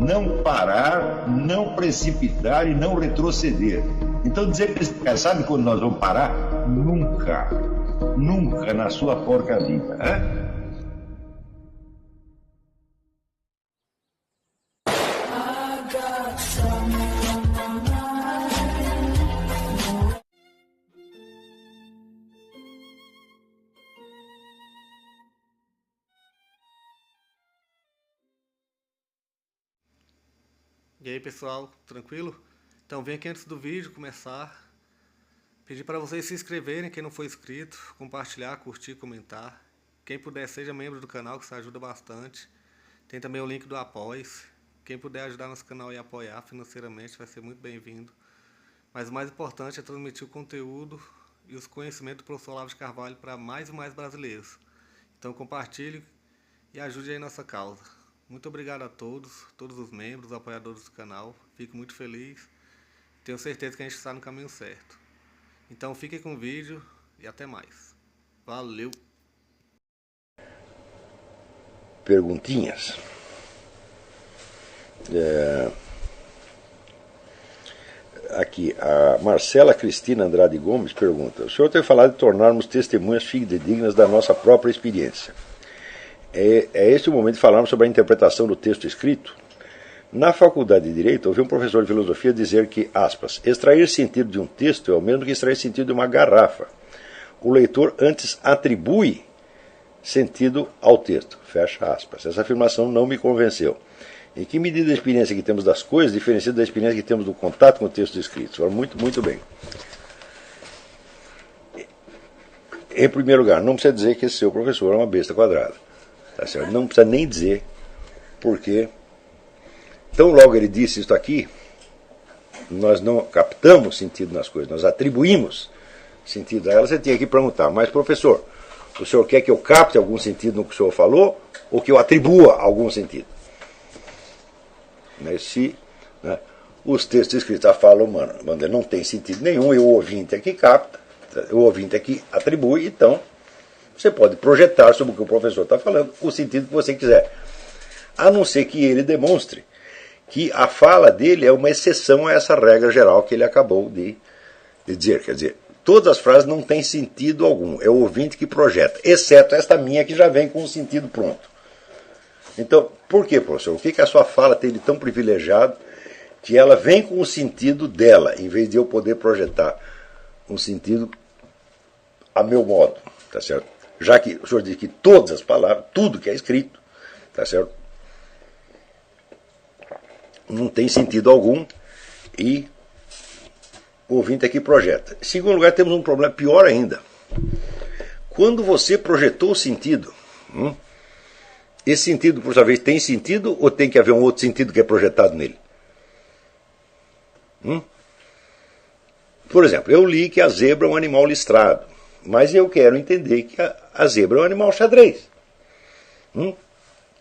não parar, não precipitar e não retroceder. Então dizer para esse cara, sabe quando nós vamos parar? Nunca. Nunca na sua porca vida. Né? E aí pessoal, tranquilo? Então vem aqui antes do vídeo começar, pedir para vocês se inscreverem, quem não for inscrito, compartilhar, curtir, comentar. Quem puder seja membro do canal, que isso ajuda bastante. Tem também o link do Apoia-se. Quem puder ajudar nosso canal e apoiar financeiramente vai ser muito bem-vindo. Mas o mais importante é transmitir o conteúdo e os conhecimentos do professor Olavo de Carvalho para mais e mais brasileiros. Então compartilhe e ajude aí nossa causa. Muito obrigado a todos os membros, apoiadores do canal. Fico muito feliz. Tenho certeza que a gente está no caminho certo. Então fiquem com o vídeo e até mais. Valeu! Perguntinhas. Aqui, a Marcela Cristina Andrade Gomes pergunta: o senhor tem falado de tornarmos testemunhas fidedignas da nossa própria experiência. É este o momento de falarmos sobre a interpretação do texto escrito? Na faculdade de Direito, ouvi um professor de filosofia dizer que, aspas, extrair sentido de um texto é o mesmo que extrair sentido de uma garrafa. O leitor antes atribui sentido ao texto, fecha aspas. Essa afirmação não me convenceu. Em que medida a experiência que temos das coisas diferencia da experiência que temos do contato com o texto escrito? Muito bem. Em primeiro lugar, não precisa dizer que esse seu professor é uma besta quadrada. Tá certo? Não precisa nem dizer, porque tão logo ele disse isso aqui, nós não captamos sentido nas coisas, nós atribuímos sentido a elas. Você tinha que perguntar: mas professor, o senhor quer que eu capte algum sentido no que o senhor falou, ou que eu atribua algum sentido? Se os textos escritos à fala humana não tem sentido nenhum, e o ouvinte é que capta, o ouvinte é que atribui, então você pode projetar sobre o que o professor está falando o sentido que você quiser, a não ser que ele demonstre que a fala dele é uma exceção a essa regra geral que ele acabou de dizer. Quer dizer, todas as frases não têm sentido algum, é o ouvinte que projeta, exceto esta minha que já vem com o sentido pronto. Então, por que, professor? O que a sua fala tem de tão privilegiado que ela vem com o sentido dela, em vez de eu poder projetar um sentido a meu modo, tá certo? Já que o senhor diz que todas as palavras, tudo que é escrito, tá certo? Não tem sentido algum e o ouvinte aqui projeta. Em segundo lugar, temos um problema pior ainda. Quando você projetou o sentido, esse sentido, por sua vez, tem sentido ou tem que haver um outro sentido que é projetado nele? Por exemplo, eu li que a zebra é um animal listrado, mas eu quero entender que a zebra é um animal xadrez.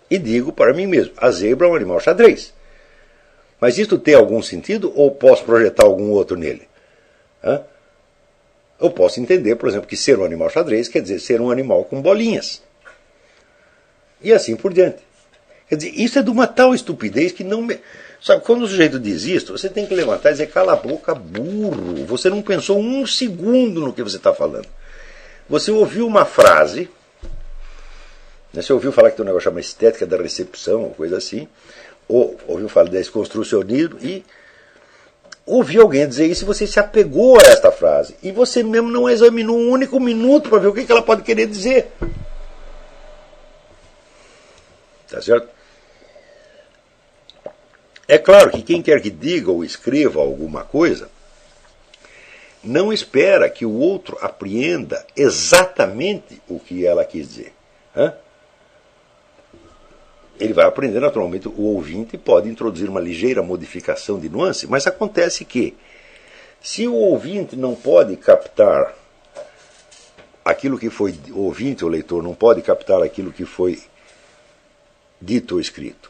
E digo para mim mesmo: a zebra é um animal xadrez. Mas isto tem algum sentido ou posso projetar algum outro nele? Eu posso entender, por exemplo, que ser um animal xadrez quer dizer ser um animal com bolinhas. E assim por diante. Quer dizer, isso é de uma tal estupidez que não me... Sabe, quando o sujeito diz isso, você tem que levantar e dizer: cala a boca, burro. Você não pensou um segundo no que você está falando. Você ouviu uma frase, você ouviu falar que tem um negócio chamado estética da recepção, ou coisa assim, ou ouviu falar desse construcionismo, e ouviu alguém dizer isso e você se apegou a esta frase. E você mesmo não examinou um único minuto para ver o que ela pode querer dizer. Tá certo? É claro que quem quer que diga ou escreva alguma coisa não espera que o outro apreenda exatamente o que ela quis dizer. Ele vai aprender naturalmente, o ouvinte pode introduzir uma ligeira modificação de nuance, mas acontece que, se o ouvinte não pode captar aquilo que foi, o ouvinte, o leitor, não pode captar aquilo que foi dito ou escrito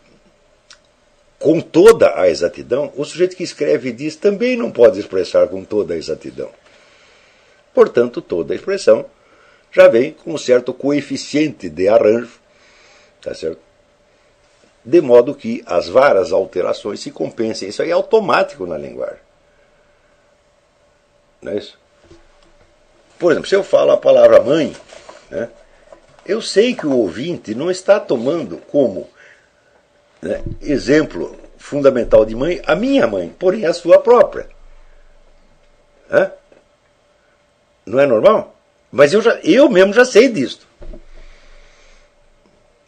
com toda a exatidão, o sujeito que escreve e diz também não pode expressar com toda a exatidão. Portanto, toda a expressão já vem com um certo coeficiente de arranjo, tá certo? de modo que as várias alterações se compensem. Isso aí é automático na linguagem. Não é isso? Por exemplo, se eu falo a palavra mãe, né, eu sei que o ouvinte não está tomando como, né, exemplo fundamental de mãe a minha mãe, porém a sua própria. Hã? Não é normal? Mas eu mesmo já sei disso.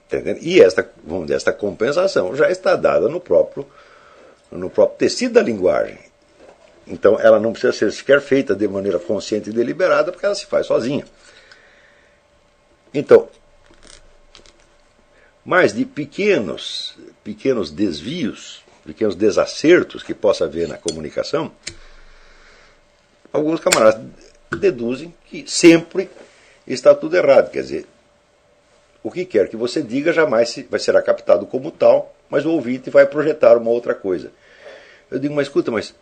Entendeu? E esta compensação já está dada no próprio tecido da linguagem. Então ela não precisa ser sequer feita de maneira consciente e deliberada, porque ela se faz sozinha. Então, mas de pequenos desvios, pequenos desacertos que possa haver na comunicação, alguns camaradas deduzem que sempre está tudo errado. Quer dizer, o que quer que você diga jamais será captado como tal, mas o ouvinte vai projetar uma outra coisa. Eu digo, mas escuta, mas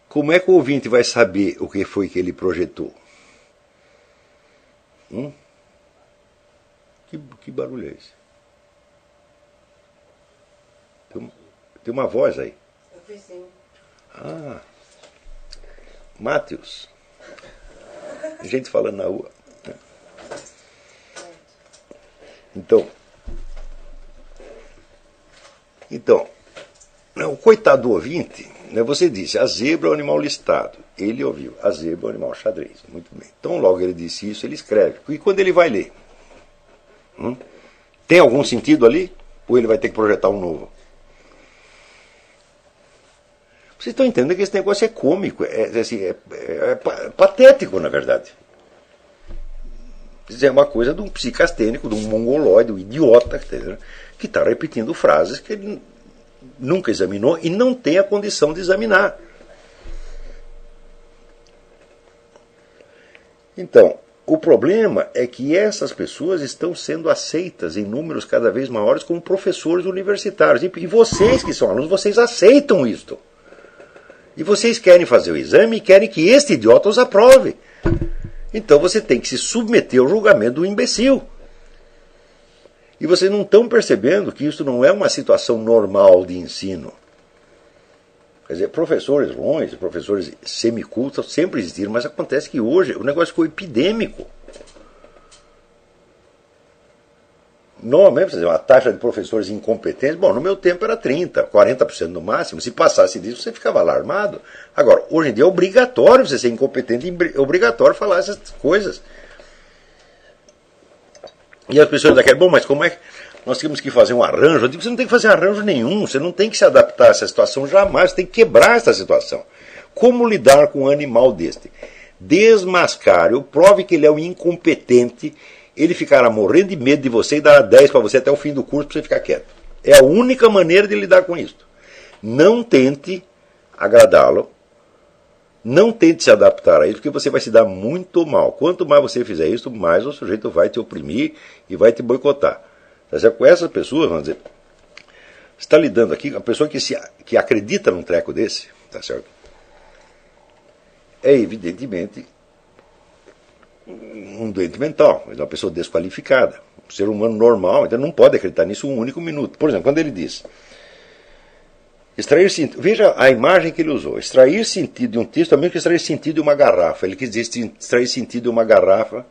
como é que o ouvinte vai saber o que foi que ele projetou? Que barulho é esse? Tem uma voz aí. É o vizinho. Ah, Matheus. Gente falando na rua. Então, o coitado do ouvinte, né, você disse, a zebra é um animal listado. Ele ouviu, a zebra é um animal xadrez. Muito bem. Então, logo ele disse isso, ele escreve. E quando ele vai ler? Tem algum sentido ali? Ou ele vai ter que projetar um novo? Vocês estão entendendo que esse negócio é cômico, é patético, na verdade. É uma coisa de um psicastênico, de um mongoloide, um idiota, que está repetindo frases que ele nunca examinou e não tem a condição de examinar. Então, o problema é que essas pessoas estão sendo aceitas em números cada vez maiores como professores universitários. E vocês que são alunos, vocês aceitam isto. E vocês querem fazer o exame e querem que este idiota os aprove. Então você tem que se submeter ao julgamento do imbecil. E vocês não estão percebendo que isso não é uma situação normal de ensino. Quer dizer, professores bons, professores semicultos sempre existiram, mas acontece que hoje o negócio ficou epidêmico. Normalmente, a taxa de professores incompetentes, no meu tempo era 30%, 40% no máximo. Se passasse disso, você ficava alarmado. Agora, hoje em dia é obrigatório você ser incompetente, é obrigatório falar essas coisas. E as pessoas dizem, mas como é que nós temos que fazer um arranjo? Eu digo, você não tem que fazer arranjo nenhum, você não tem que se adaptar a essa situação jamais, você tem que quebrar essa situação. Como lidar com um animal deste? Desmascare-o, prove que ele é um incompetente, ele ficará morrendo de medo de você e dará 10 para você até o fim do curso para você ficar quieto. É a única maneira de lidar com isso. Não tente agradá-lo, não tente se adaptar a isso, porque você vai se dar muito mal. Quanto mais você fizer isso, mais o sujeito vai te oprimir e vai te boicotar. Com essas pessoas, vamos dizer, você está lidando aqui com a pessoa que acredita num treco desse, tá certo? É evidentemente um doente mental, é uma pessoa desqualificada. Um ser humano normal, então não pode acreditar nisso um único minuto. Por exemplo, quando ele diz extrair sentido, veja a imagem que ele usou, extrair sentido de um texto é mesmo que extrair sentido de uma garrafa. Ele quis dizer extrair sentido de uma garrafa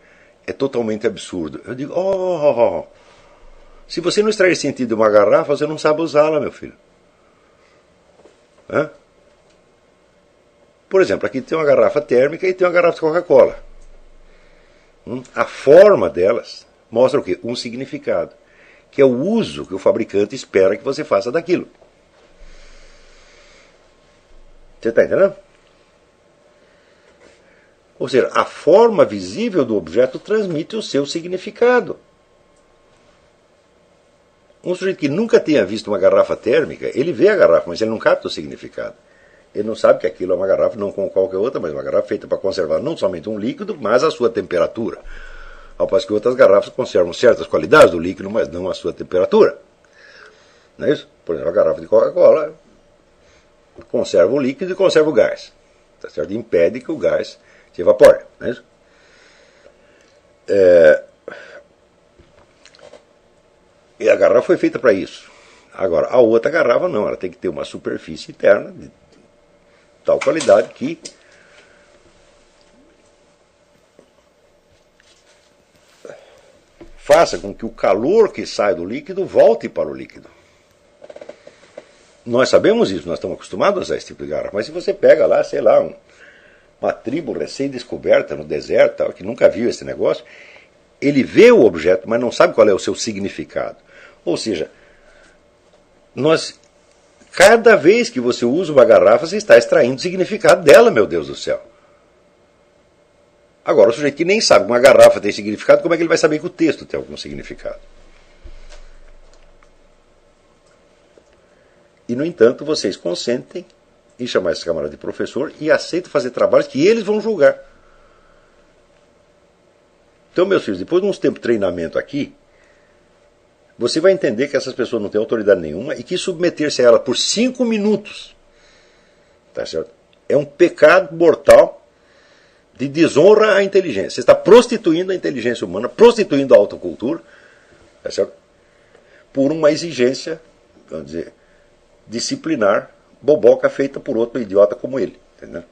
é totalmente absurdo. Eu digo, se você não extrair sentido de uma garrafa, você não sabe usá-la, meu filho. Hã? Por exemplo, aqui tem uma garrafa térmica e tem uma garrafa de Coca-Cola. A forma delas mostra o quê? Um significado, que é o uso que o fabricante espera que você faça daquilo. Você está entendendo? Ou seja, a forma visível do objeto transmite o seu significado. Um sujeito que nunca tenha visto uma garrafa térmica, ele vê a garrafa, mas ele não capta o significado. Ele não sabe que aquilo é uma garrafa, não como qualquer outra, mas uma garrafa feita para conservar não somente um líquido, mas a sua temperatura. Ao passo que outras garrafas conservam certas qualidades do líquido, mas não a sua temperatura. Não é isso? Por exemplo, a garrafa de Coca-Cola conserva o líquido e conserva o gás. Tá certo? Impede que o gás se evapore. Não é isso? E a garrafa foi feita para isso. Agora, a outra garrafa não, ela tem que ter uma superfície interna de tal qualidade que faça com que o calor que sai do líquido volte para o líquido. Nós sabemos isso, nós estamos acostumados a usar esse tipo de garrafa, mas se você pega lá, sei lá, uma tribo recém-descoberta no deserto, tal, que nunca viu esse negócio, ele vê o objeto, mas não sabe qual é o seu significado. Ou seja, cada vez que você usa uma garrafa, você está extraindo o significado dela, meu Deus do céu. Agora, o sujeito que nem sabe que uma garrafa tem significado, como é que ele vai saber que o texto tem algum significado? E, no entanto, vocês consentem em chamar esse camarada de professor e aceitam fazer trabalhos que eles vão julgar. Então, meus filhos, depois de uns tempos de treinamento aqui, você vai entender que essas pessoas não têm autoridade nenhuma e que submeter-se a ela por 5 minutos, tá certo? É um pecado mortal de desonra à inteligência. Você está prostituindo a inteligência humana, prostituindo a autocultura, tá certo? Por uma exigência, vamos dizer, disciplinar, boboca feita por outro idiota como ele. Entendeu?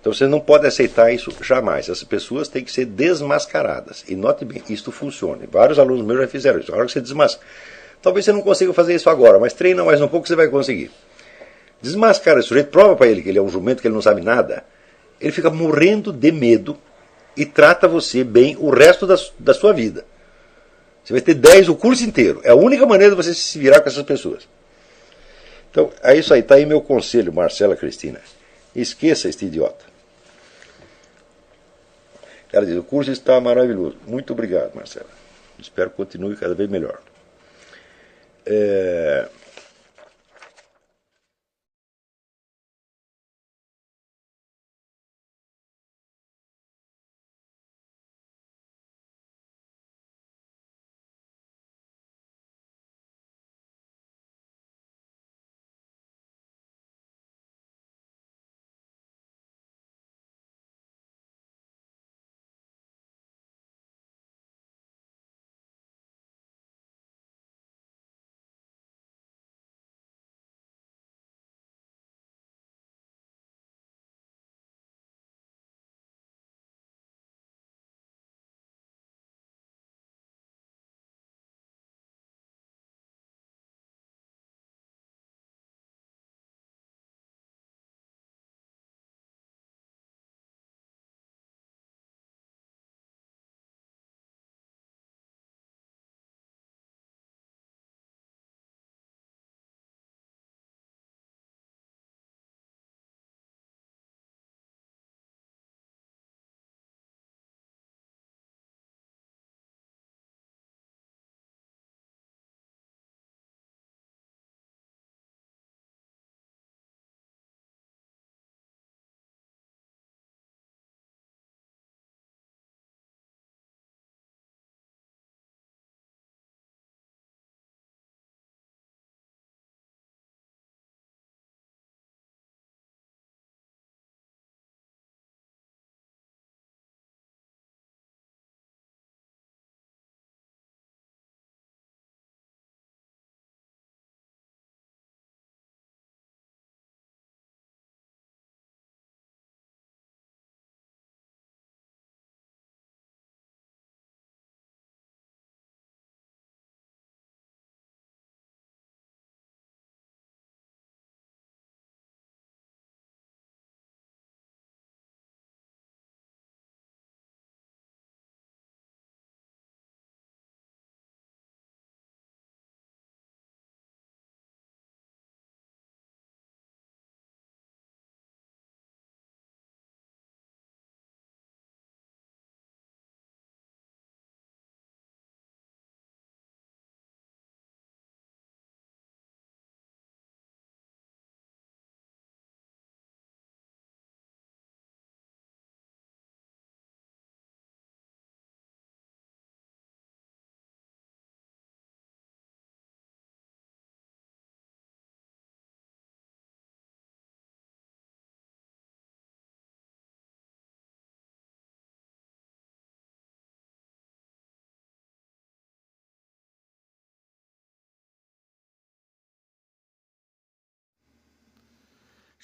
Então você não pode aceitar isso jamais. Essas pessoas têm que ser desmascaradas. E note bem, isto funciona. Vários alunos meus já fizeram isso. A hora que você desmascara. Talvez você não consiga fazer isso agora, mas treina mais um pouco que você vai conseguir. Desmascara esse sujeito, prova para ele que ele é um jumento, que ele não sabe nada. Ele fica morrendo de medo e trata você bem o resto da sua vida. Você vai ter 10 o curso inteiro. É a única maneira de você se virar com essas pessoas. Então, é isso aí. Está aí meu conselho, Marcela Cristina. Esqueça este idiota. Ela diz, o curso está maravilhoso. Muito obrigado, Marcela. Espero que continue cada vez melhor.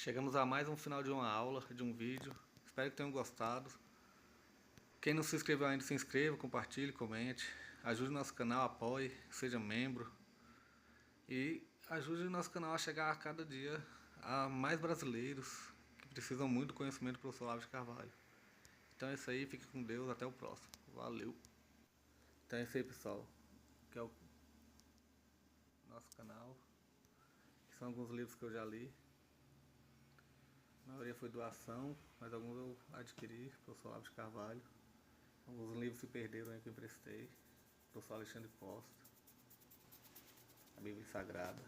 Chegamos a mais um final de uma aula, de um vídeo. Espero que tenham gostado. Quem não se inscreveu ainda, se inscreva, compartilhe, comente. Ajude o nosso canal, apoie, seja membro. E ajude o nosso canal a chegar a cada dia a mais brasileiros que precisam muito do conhecimento do professor Olavo de Carvalho. Então é isso aí, fique com Deus, até o próximo. Valeu! Então é isso aí, pessoal, que é o nosso canal, que são alguns livros que eu já li. A maioria foi doação, mas alguns eu adquiri, professor Olavo de Carvalho. Alguns livros se perderam aí que eu emprestei, professor Alexandre Costa, a Bíblia Sagrada.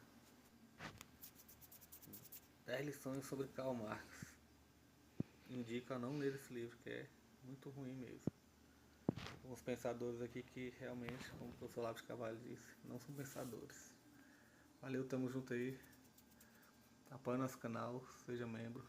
10 lições sobre Karl Marx. Indica a não ler esse livro, que é muito ruim mesmo. Alguns pensadores aqui que realmente, como o professor Olavo de Carvalho disse, não são pensadores. Valeu, tamo junto aí. Apoie nosso canal, seja membro.